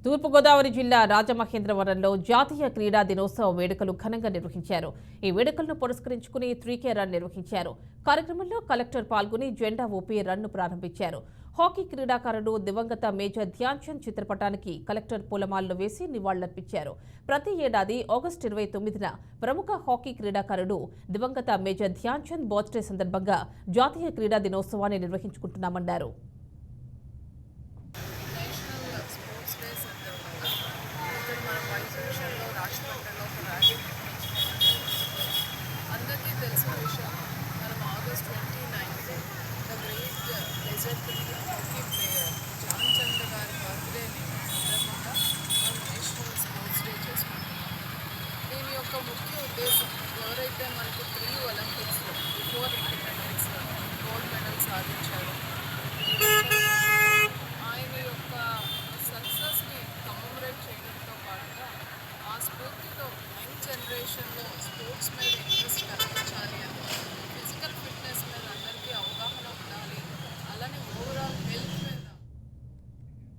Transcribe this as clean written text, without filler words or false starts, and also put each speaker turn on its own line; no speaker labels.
తూర్పుగోదావరి జిల్లా రాజమహేంద్రవరంలో జాతీయ క్రీడా దినోత్సవ వేడుకలు ఘనంగా నిర్వహించారు. ఈ వేడుకలను పురస్కరించుకుని 3K రన్ నిర్వహించారు. కార్యక్రమంలో కలెక్టర్ పాల్గొని జెండా ఊపి రన్ను ప్రారంభించారు. హాకీ క్రీడాకారుడు దివంగత మేజర్ ధ్యాన్ చంద్ చిత్రపటానికి కలెక్టర్ పూలమాలలు వేసి నివాళులర్పించారు. ప్రతి ఏడాది ఆగస్టు 29న ప్రముఖ హాకీ క్రీడాకారుడు దివంగత మేజర్ ధ్యాన్ చంద్ బర్త్డే సందర్భంగా జాతీయ క్రీడా దినోత్సవాన్ని నిర్వహించుకుంటున్నామన్నారు.
అందరికీ తెలిసిన విషయం, మనం August 29 the great legendary hockey player Dhyan Chand గారి బర్త్డేని సందర్భంగా మనం నేషనల్ స్పోర్ట్స్ డే చేసుకుంటున్నాం. దీని యొక్క ముఖ్య ఉద్దేశం, ఎవరైతే మనకు 3 ఒలింపిక్స్లో బిఫోర్ ఇండిపెండెన్స్ గోల్డ్ మెడల్ సాధించారో ఆయన యొక్క సక్సెస్ని కమమరేట్ చేయడంతో పాటుగా ఆ స్ఫూర్తితో యంగ్ జనరేషన్లో స్పోర్ట్స్ మీద